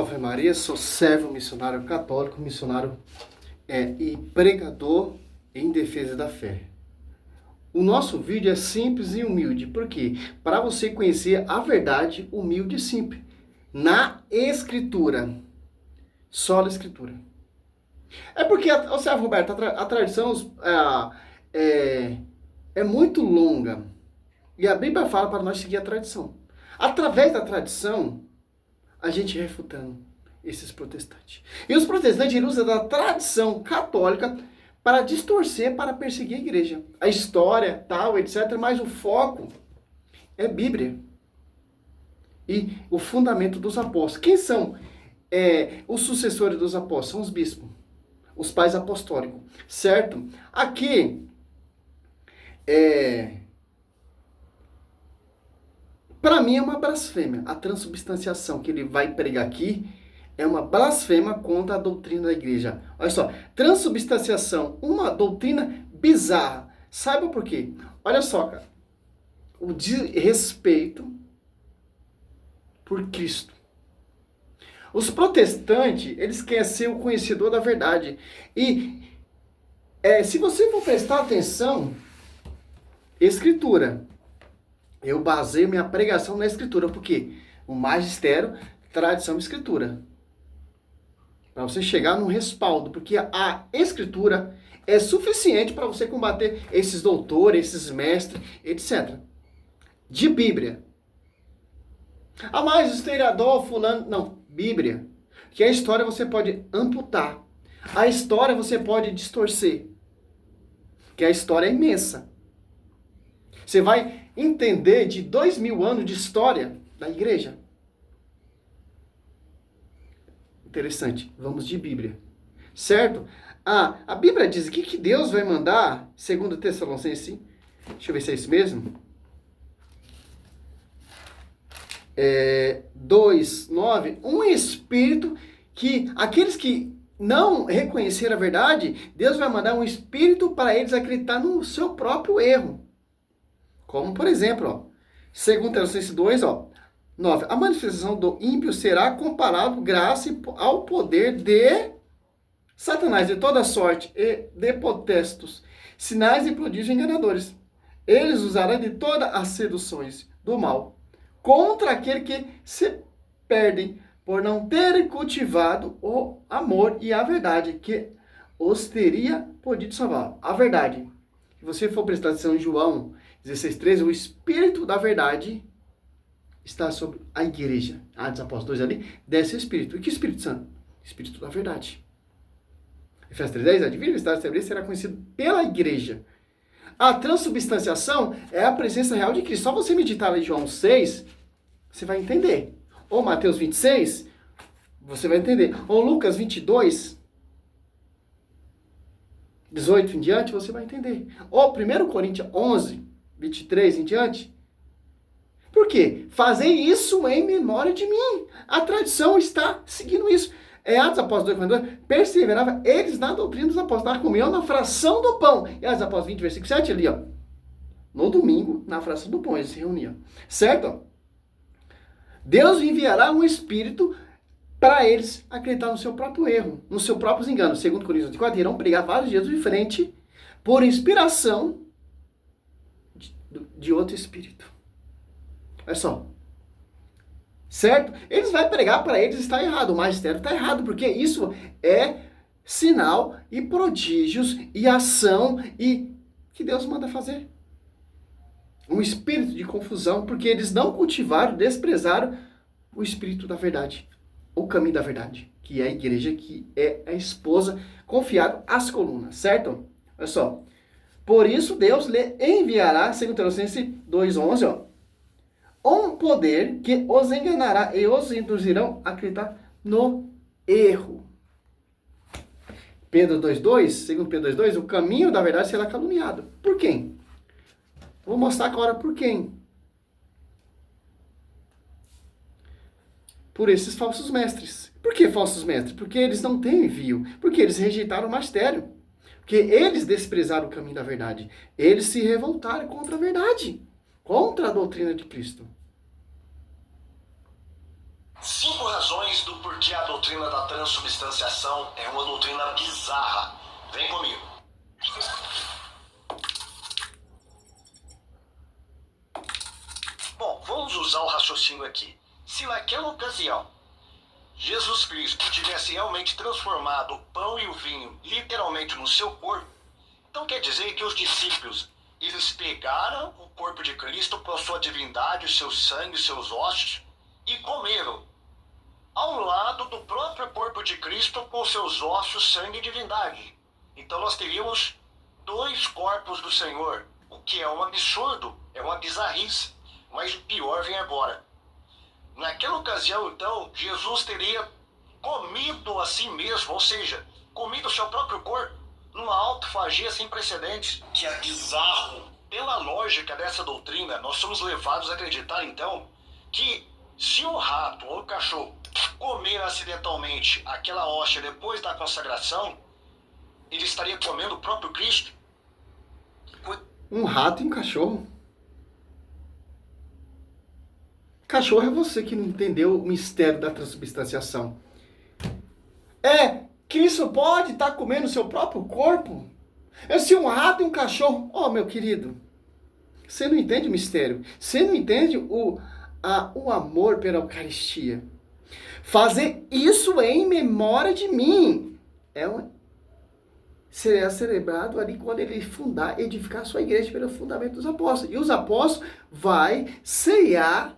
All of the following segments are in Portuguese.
Salve Maria, sou servo missionário católico, missionário e pregador em defesa da fé. O nosso vídeo é simples e humilde, por quê? Para você conhecer a verdade humilde e simples, na Escritura, só na Escritura. É porque, servo Roberto, a tradição é muito longa e a Bíblia fala para nós seguir a tradição. Através da tradição, a gente refutando esses protestantes. E os protestantes usam da tradição católica para distorcer, para perseguir a igreja. A história, tal, etc. Mas o foco é Bíblia. E o fundamento dos apóstolos. Quem são os sucessores dos apóstolos? São os bispos. Os pais apostólicos. Certo? Aqui, para mim é uma blasfêmia. A transubstanciação que ele vai pregar aqui é uma blasfêmia contra a doutrina da igreja. Olha só, transubstanciação, uma doutrina bizarra. Saiba por quê? Olha só, cara. O desrespeito por Cristo. Os protestantes, eles querem ser o conhecedor da verdade. E se você for prestar atenção, Escritura. Eu baseio minha pregação na Escritura, porque o magistério, tradição, Escritura. Para você chegar num respaldo, porque a Escritura é suficiente para você combater esses doutores, esses mestres, etc. De Bíblia. Mas o historiador fulano, não, Bíblia. Que a história você pode amputar. A história você pode distorcer. Que a história é imensa. Você vai entender de 2000 anos de história da igreja. Interessante. Vamos de Bíblia. Certo? A Bíblia diz o que Deus vai mandar, segundo Tessalonicenses. Deixa eu ver se é isso mesmo. 2:9. Um espírito que aqueles que não reconheceram a verdade, Deus vai mandar um espírito para eles acreditar no seu próprio erro. Como, por exemplo, 2 Tessalonicenses 2:9. A manifestação do ímpio será comparado graça ao poder de Satanás, de toda sorte, e de potestos, sinais e prodígios enganadores. Eles usarão de todas as seduções do mal contra aquele que se perdem por não terem cultivado o amor e a verdade, que os teria podido salvar. A verdade. Se você for prestar atenção em João 16:13, o Espírito da verdade está sobre a igreja. Atos Apóstolos 2 ali, desce o Espírito. E que Espírito Santo? Espírito da verdade. Efésios 3:10, a divina verdade será conhecido pela igreja. A transubstanciação é a presença real de Cristo. Só você meditar em João 6, você vai entender. Ou Mateus 26, você vai entender. Ou Lucas 22, 18 em diante, você vai entender. Ou 1 Coríntios 11, 23 em diante. Por quê? Fazei isso em memória de mim. A tradição está seguindo isso. Atos Apóstolos 2:42, perseverava eles na doutrina dos apóstolos, na comunhão, na fração do pão. E Atos Apóstolos 20, versículo 7 ali, no domingo, na fração do pão, eles se reuniam. Certo? Deus enviará um espírito para eles acreditar no seu próprio erro, nos seus próprios enganos. Segundo Coríntios 4, irão pregar vários dias de frente por inspiração de outro espírito. Olha só. Certo? Eles vão pregar para eles, está errado. O magistério está errado, porque isso é sinal e prodígios e ação e que Deus manda fazer. Um espírito de confusão, porque eles não cultivaram, desprezaram o espírito da verdade, o caminho da verdade, que é a igreja, que é a esposa confiada às colunas, certo? Olha só. Por isso Deus lhe enviará, segundo Tessalonicenses 2:11, um poder que os enganará e os induzirão a acreditar no erro. Pedro 2:2, segundo Pedro 2:2, o caminho da verdade será caluniado. Por quem? Vou mostrar agora por quem. Por esses falsos mestres. Por que falsos mestres? Porque eles não têm envio. Porque eles rejeitaram o magistério. Porque eles desprezaram o caminho da verdade. Eles se revoltaram contra a verdade. Contra a doutrina de Cristo. 5 razões do porquê a doutrina da transubstanciação é uma doutrina bizarra. Vem comigo. Bom, vamos usar o raciocínio aqui. Se naquela ocasião Jesus Cristo tivesse realmente transformado o pão e o vinho literalmente no seu corpo, então quer dizer que os discípulos, eles pegaram o corpo de Cristo com a sua divindade, o seu sangue, os seus ossos, e comeram ao lado do próprio corpo de Cristo com seus ossos, sangue e divindade. Então nós teríamos 2 corpos do Senhor, o que é um absurdo, é uma bizarrice. Mas o pior vem agora. Naquela ocasião, então, Jesus teria comido a si mesmo, ou seja, comido o seu próprio corpo, numa autofagia sem precedentes, que é bizarro. Pela lógica dessa doutrina, nós somos levados a acreditar, então, que se o rato ou o cachorro comer acidentalmente aquela hóstia depois da consagração, ele estaria comendo o próprio Cristo. Um rato e um cachorro? Cachorro é você que não entendeu o mistério da transubstanciação. Cristo pode estar comendo o seu próprio corpo? Se um rato e um cachorro... Oh, meu querido, você não entende o mistério. Você não entende o amor pela Eucaristia. Fazer isso em memória de mim. Será celebrado ali quando ele edificar a sua igreja pelo fundamento dos apóstolos. E os apóstolos vai ceiar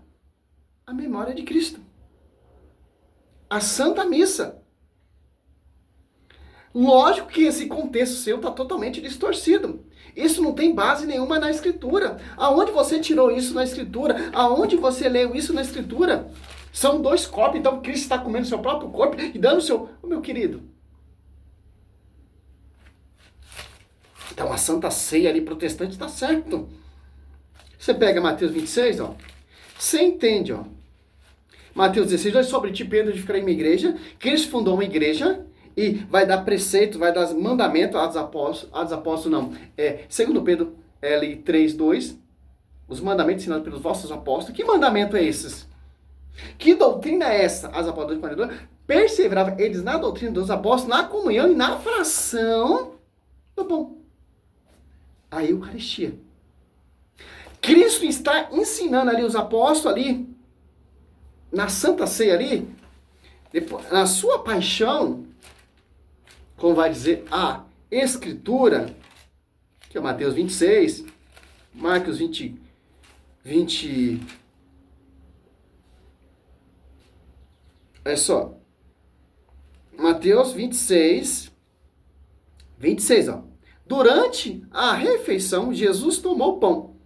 a memória de Cristo. A Santa Missa. Lógico que esse contexto seu está totalmente distorcido. Isso não tem base nenhuma na Escritura. Aonde você tirou isso na Escritura? Aonde você leu isso na Escritura? São 2 corpos, então Cristo está comendo seu próprio corpo e dando o seu... Oh, meu querido. Então a Santa Ceia ali protestante está certo. Você pega Mateus 26, ó. Você entende, ó. Mateus 16, vai sobre ti, Pedro, edificará uma igreja. Cristo fundou uma igreja e vai dar preceitos, vai dar mandamentos aos apóstolos, não. Segundo Pedro L 3:2, os mandamentos ensinados pelos vossos apóstolos. Que mandamento é esses? Que doutrina é essa? As apóstolos 42 perseveravam eles na doutrina dos apóstolos, na comunhão e na fração do pão. A Eucaristia. Cristo está ensinando ali os apóstolos ali, na Santa Ceia ali, depois, na sua paixão, como vai dizer a Escritura, que é Mateus 26, Marcos 20, olha só, Mateus 26, ó. Durante a refeição, Jesus tomou o pão,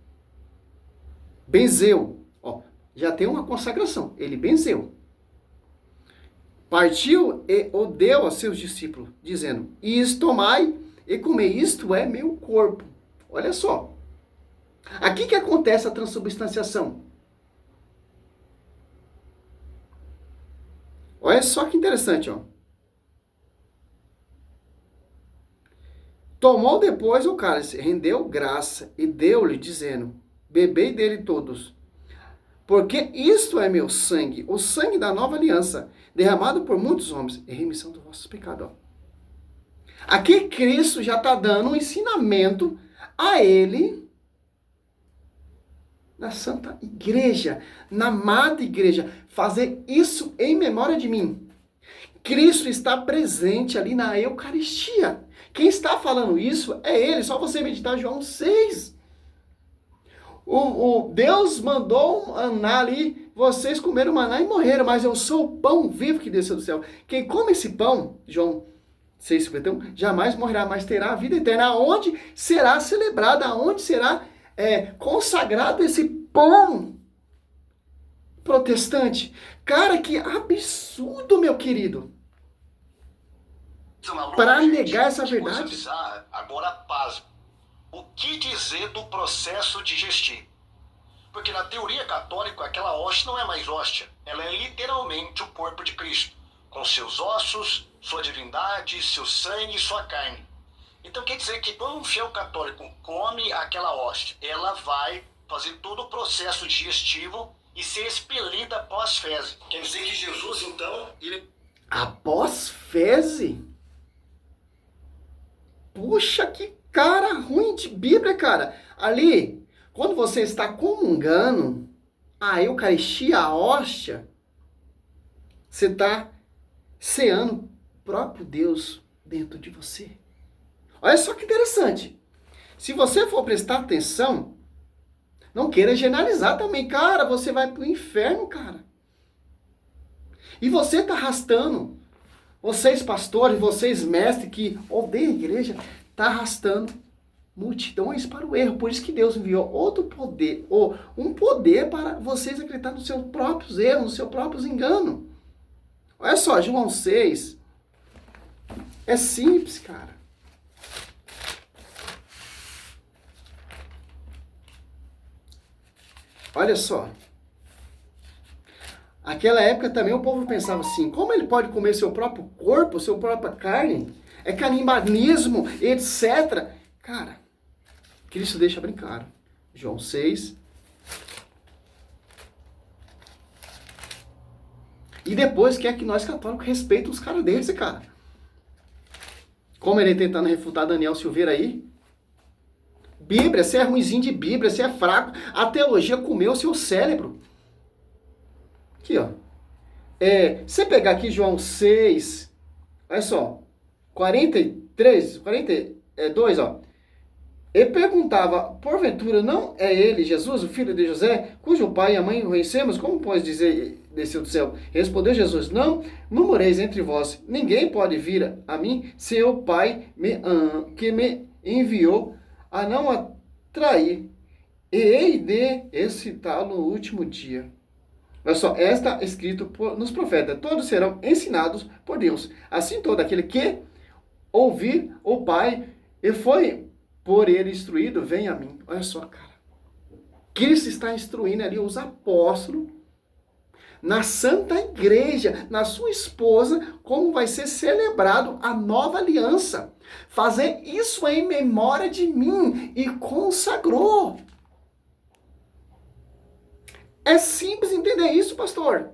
benzeu, ó, já tem uma consagração, ele benzeu. Partiu e o deu aos seus discípulos, dizendo, isto tomai e comei, isto é meu corpo. Olha só, aqui que acontece a transubstanciação. Olha só que interessante, ó. Tomou depois o cálice, rendeu graça e deu-lhe, dizendo, bebei dele todos, porque isto é meu sangue, o sangue da nova aliança, derramado por muitos homens, em remissão dos vossos pecados. Aqui Cristo já está dando um ensinamento a ele, na Santa Igreja, na amada Igreja, fazer isso em memória de mim. Cristo está presente ali na Eucaristia. Quem está falando isso é ele, só você meditar João 6. O Deus mandou maná ali, vocês comeram maná e morreram, mas eu sou o pão vivo que desceu do céu. Quem come esse pão, João 6,51, jamais morrerá, mas terá a vida eterna. Aonde será celebrado, aonde será consagrado esse pão protestante? Cara, que absurdo, meu querido. Para negar essa verdade. Agora, pasmo. O que dizer do processo digestivo? Porque na teoria católica, aquela hóstia não é mais hóstia. Ela é literalmente o corpo de Cristo, com seus ossos, sua divindade, seu sangue e sua carne. Então quer dizer que quando um fiel católico come aquela hóstia, ela vai fazer todo o processo digestivo e ser expelida após fezes. Quer dizer que Jesus, então, ele... Após fezes? Puxa, que cara ruim de Bíblia, cara. Ali, quando você está comungando a Eucaristia, a hóstia, você está ceando o próprio Deus dentro de você. Olha só que interessante. Se você for prestar atenção, não queira generalizar também. Cara, você vai pro inferno, cara. E você está arrastando, vocês pastores, vocês mestres que odeiam a igreja, está arrastando multidões para o erro. Por isso que Deus enviou outro poder, ou um poder para vocês acreditar nos seus próprios erros, nos seus próprios enganos. Olha só, João 6. É simples, cara. Olha só. Aquela época também o povo pensava assim, como ele pode comer seu próprio corpo, sua própria carne? É canibalismo, etc. Cara, Cristo deixa bem claro. João 6. E depois quer que nós católicos respeitemos os caras desse, cara. Como ele tentando refutar Daniel Silveira aí. Bíblia, você é ruimzinho de Bíblia, você é fraco. A teologia comeu o seu cérebro. Aqui, ó. Você pegar aqui João 6, olha só, 42, ó. Ele perguntava, porventura não é ele, Jesus, o filho de José, cujo pai e a mãe conhecemos? Como pode dizer, desceu do céu? Respondeu Jesus, não murmureis entre vós, ninguém pode vir a mim, se o Pai que me enviou a não atrair, e hei de excitá-lo no último dia. Olha só, está escrito nos profetas, todos serão ensinados por Deus. Assim todo aquele que ouvir o Pai e foi por ele instruído, vem a mim. Olha só, cara. Cristo está instruindo ali os apóstolos na Santa Igreja, na sua esposa, como vai ser celebrado a nova aliança. Fazer isso em memória de mim e consagrou. É simples entender isso, pastor.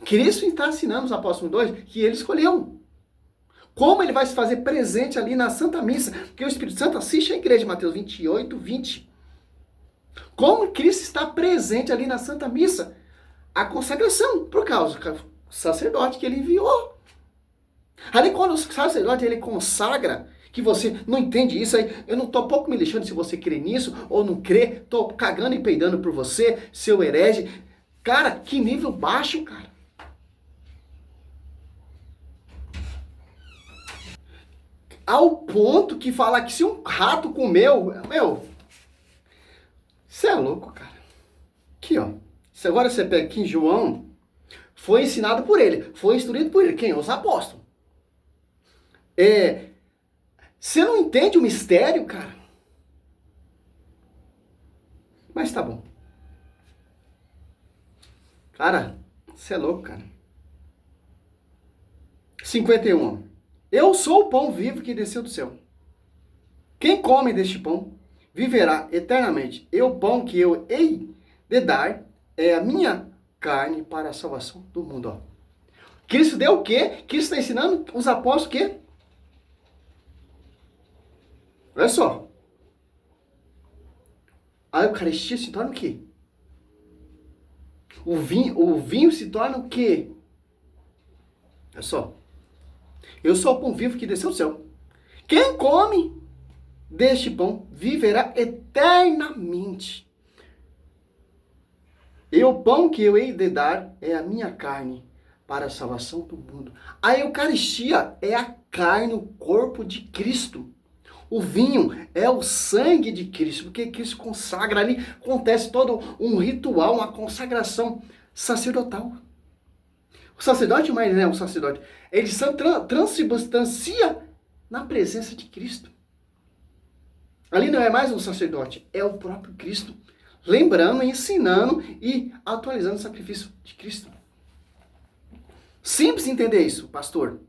Cristo está ensinando os apóstolos 2 que ele escolheu. Como ele vai se fazer presente ali na Santa Missa? Porque o Espírito Santo assiste a igreja, Mateus 28, 20. Como Cristo está presente ali na Santa Missa? A consagração, por causa do sacerdote que ele enviou. Ali quando o sacerdote ele consagra, que você não entende isso aí, eu não tô pouco me lixando se você crê nisso ou não crê, tô cagando e peidando por você, seu herege. Cara, que nível baixo, cara. Ao ponto que falar que se um rato comeu, você é louco, cara. Aqui, ó. Se agora você pega aqui em João, foi ensinado por ele, foi instruído por ele. Quem? Os apóstolos. Você não entende o mistério, cara? Mas tá bom. Cara, você é louco, cara. 51. Eu sou o pão vivo que desceu do céu. Quem come deste pão viverá eternamente. E o pão que eu hei de dar é a minha carne para a salvação do mundo. Ó. Cristo deu o quê? Cristo está ensinando os apóstolos o quê? Olha só. A Eucaristia se torna o quê? O vinho se torna o quê? Olha só. Eu sou o pão vivo que desceu do céu. Quem come deste pão viverá eternamente. E o pão que eu hei de dar é a minha carne para a salvação do mundo. A Eucaristia é a carne, o corpo de Cristo. O vinho é o sangue de Cristo, porque Cristo consagra ali, acontece todo um ritual, uma consagração sacerdotal. O sacerdote, mas não é um sacerdote, ele se transubstancia na presença de Cristo. Ali não é mais um sacerdote, é o próprio Cristo. Lembrando, ensinando e atualizando o sacrifício de Cristo. Simples entender isso, pastor.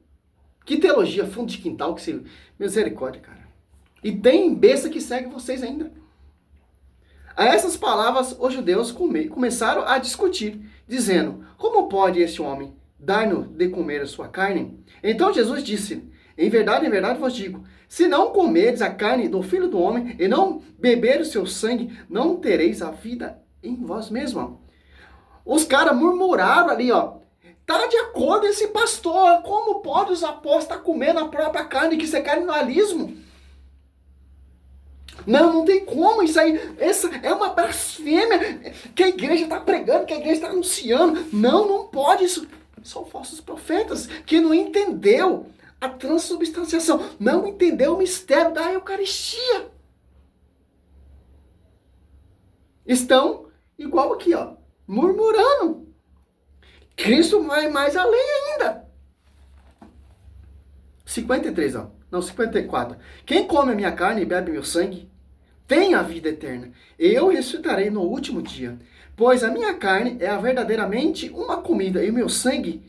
Que teologia, fundo de quintal, que se... Misericórdia, cara. E tem besta que segue vocês ainda. A essas palavras, os judeus começaram a discutir, dizendo: como pode este homem dar-nos de comer a sua carne? Então Jesus disse: em verdade vos digo, se não comeres a carne do Filho do Homem e não beberes o seu sangue, não tereis a vida em vós mesmos. Os caras murmuraram ali, ó. Tá de acordo esse pastor, como pode os apóstolos estar comendo a própria carne, que isso é canibalismo? Não tem como isso aí. Essa é uma blasfêmia que a igreja está pregando, que a igreja está anunciando. Não pode isso. São falsos profetas que não entendeu a transubstanciação, não entendeu o mistério da Eucaristia. Estão igual aqui, ó, murmurando. Cristo vai mais além ainda. 53, ó. Não, 54. Quem come a minha carne e bebe meu sangue, tem a vida eterna. Eu ressuscitarei no último dia. Pois a minha carne é verdadeiramente uma comida e o meu sangue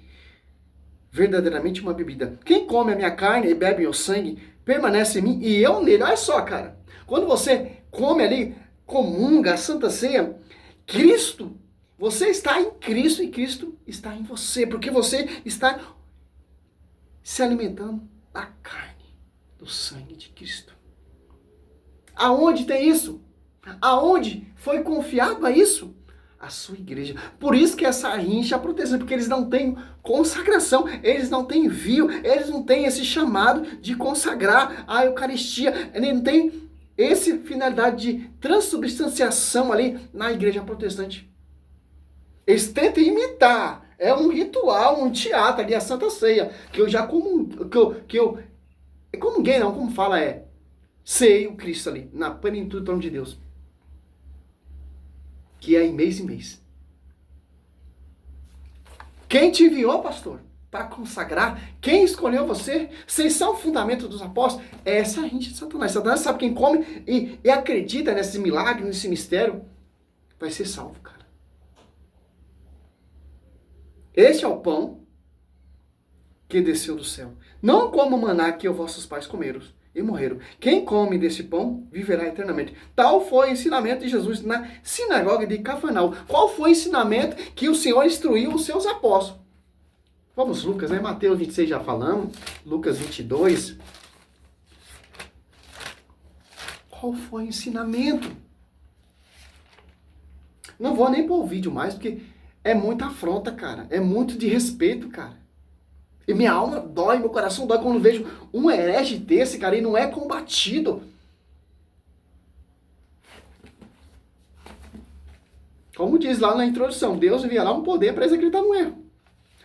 verdadeiramente uma bebida. Quem come a minha carne e bebe meu sangue, permanece em mim e eu nele. Olha só, cara. Quando você come ali, comunga a Santa Ceia, Cristo, você está em Cristo e Cristo está em você. Porque você está se alimentando da carne, do sangue de Cristo. Aonde tem isso? Aonde foi confiado a isso? A sua igreja. Por isso que essa rincha protestante, porque eles não têm consagração, eles não têm envio, eles não têm esse chamado de consagrar a Eucaristia, eles não têm essa finalidade de transubstanciação ali na igreja protestante. Eles tentam imitar, é um ritual, um teatro ali, a Santa Ceia, que eu já comunguei, não, como fala, sei o Cristo ali, na plenitude do trono de Deus. Que é em mês. Quem te enviou, pastor, para consagrar? Quem escolheu você? Vocês são o fundamento dos apóstolos? Essa é a gente de Satanás. Satanás sabe quem come e acredita nesse milagre, nesse mistério, vai ser salvo, cara. Este é o pão que desceu do céu. Não como o maná que os vossos pais comeram e morreram. Quem come desse pão viverá eternamente. Tal foi o ensinamento de Jesus na sinagoga de Cafarnaum. Qual foi o ensinamento que o Senhor instruiu os seus apóstolos? Vamos, Lucas, né? Mateus 26 já falamos. Lucas 22. Qual foi o ensinamento? Não vou nem pôr o vídeo mais, porque é muita afronta, cara. É muito de respeito, cara. E minha alma dói, meu coração dói quando vejo um herege desse, cara, e não é combatido. Como diz lá na introdução, Deus enviará um poder para eles acreditar no erro.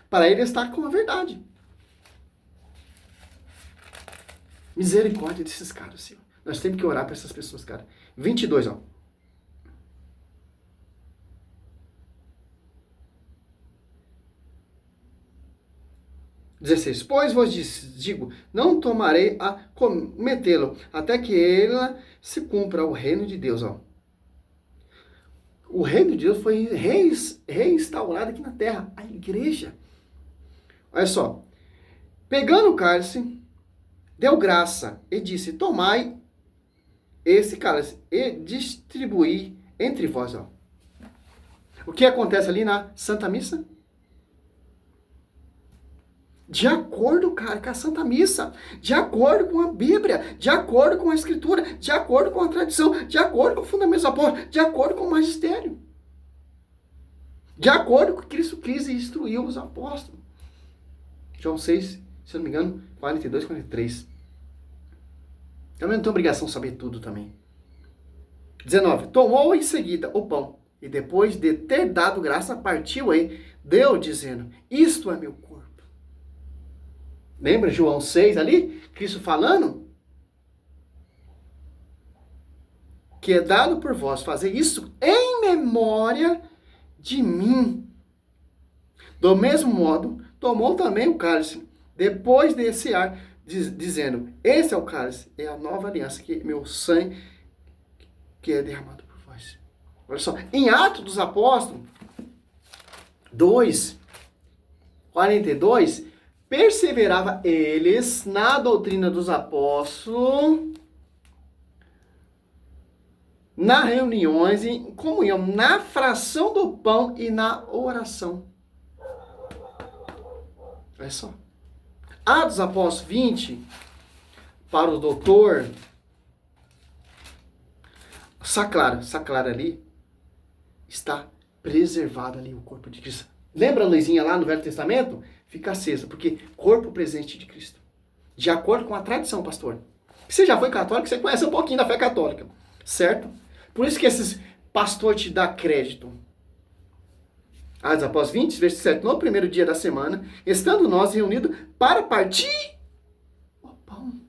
Para ele estar com a verdade. Misericórdia desses caras, Senhor. Nós temos que orar para essas pessoas, cara. 22, ó. Pois vos digo, não tomarei a cometê-lo, até que ela se cumpra o reino de Deus. Ó. O reino de Deus foi reinstaurado aqui na terra, a igreja. Olha só, pegando o cálice, deu graça e disse, tomai esse cálice e distribuí entre vós. Ó. O que acontece ali na Santa Missa? De acordo, cara, com a Santa Missa, de acordo com a Bíblia, de acordo com a Escritura, de acordo com a tradição, de acordo com o fundamento dos apóstolos, de acordo com o magistério. De acordo com o que Cristo quis e instruiu os apóstolos. João 6, se eu não me engano, 42, 43. Também não tenho obrigação de saber tudo também. 19. Tomou em seguida o pão, e depois de ter dado graça, partiu e deu, dizendo, isto é meu corpo. Lembra João 6 ali? Cristo falando? Que é dado por vós fazer isso em memória de mim. Do mesmo modo, tomou também o cálice, depois de cear, dizendo, esse é o cálice, é a nova aliança, que é meu sangue, que é derramado por vós. Olha só, em Atos dos Apóstolos, 2, 42, perseverava eles na doutrina dos apóstolos, nas reuniões, em comunhão, na fração do pão e na oração. Olha só. Atos Apóstolos 20, para o doutor Saclar ali, está preservado ali o corpo de Cristo. Lembra a luzinha lá no Velho Testamento? Fica acesa, porque corpo presente de Cristo. De acordo com a tradição, pastor. Você já foi católico, você conhece um pouquinho da fé católica, certo? Por isso que esses pastores te dão crédito. Atos Apóstolos 20, versículo 7. No primeiro dia da semana, estando nós reunidos para partir o pão.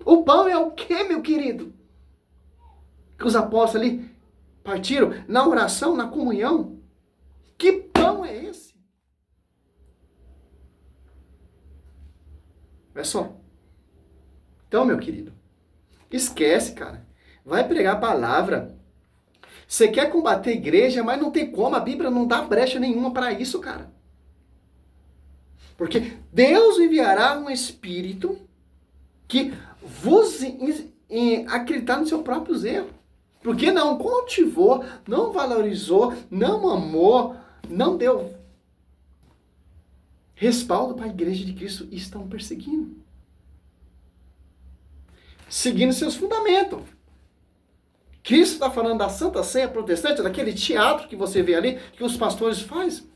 O pão é o quê, meu querido? Que os apóstolos ali partiram na oração, na comunhão. Que pão é esse? Olha só. Então, meu querido, esquece, cara. Vai pregar a palavra. Você quer combater a igreja, mas não tem como. A Bíblia não dá brecha nenhuma para isso, cara. Porque Deus enviará um Espírito que vos acreditar nos seus próprios erros. Porque não cultivou, não valorizou, não amou, não deu respaldo para a igreja de Cristo e estão perseguindo. Seguindo seus fundamentos. Cristo está falando da Santa Ceia protestante, daquele teatro que você vê ali, que os pastores fazem.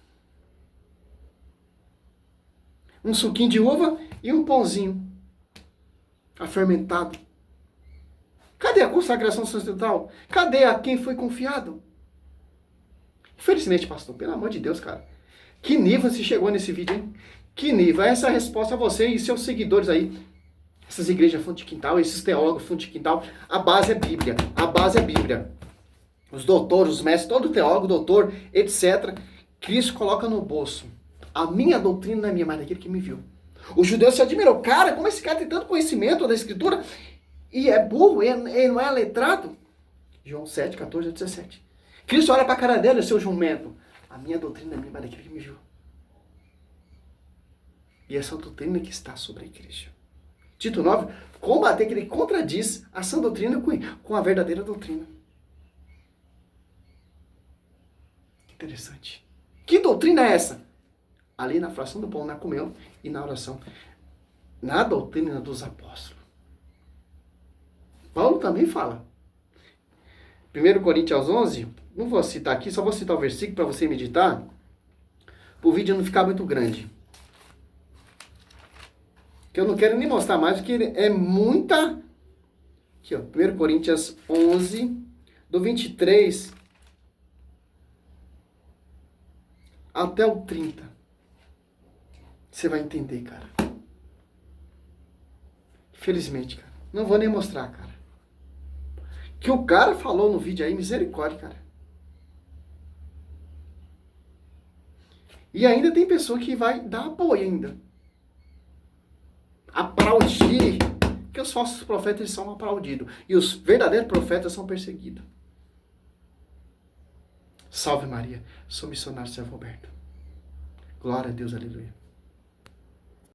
Um suquinho de uva e um pãozinho afermentado. Cadê a consagração sacerdotal? Cadê a quem foi confiado? Infelizmente, pastor, pelo amor de Deus, cara. Que nível você chegou nesse vídeo, hein? Que nível? Essa é a resposta a você e seus seguidores aí. Essas igrejas fundo de quintal, esses teólogos fundo de quintal. A base é Bíblia. A base é Bíblia. Os doutores, os mestres, todo teólogo, doutor, etc. Cristo coloca no bolso. A minha doutrina não é minha, mas daquele que me viu. Os judeus se admiram. Cara, como esse cara tem tanto conhecimento da Escritura e é burro, ele não é letrado? João 7, 14 a 17. Cristo olha para a cara dele, seu jumento. A minha doutrina é minha, mas daquele que me viu. E essa doutrina que está sobre a igreja. Tito 9, combater que ele contradiz a sã doutrina com a verdadeira doutrina. Interessante. Que doutrina é essa? Ali na fração do pão, na comunhão e na oração. Na doutrina dos apóstolos. Paulo também fala. 1 Coríntios 11, não vou citar aqui, só vou citar o versículo para você meditar, para o vídeo não ficar muito grande. Que eu não quero nem mostrar mais, porque é muita... Aqui, ó, 1 Coríntios 11, do 23 até o 30. Você vai entender, cara. Infelizmente, cara. Não vou nem mostrar, cara. Que o cara falou no vídeo aí, misericórdia, cara. E ainda tem pessoa que vai dar apoio ainda. Aplaudir. Porque os falsos profetas eles são aplaudidos. E os verdadeiros profetas são perseguidos. Salve Maria. Sou missionário servo Alberto. Glória a Deus, aleluia.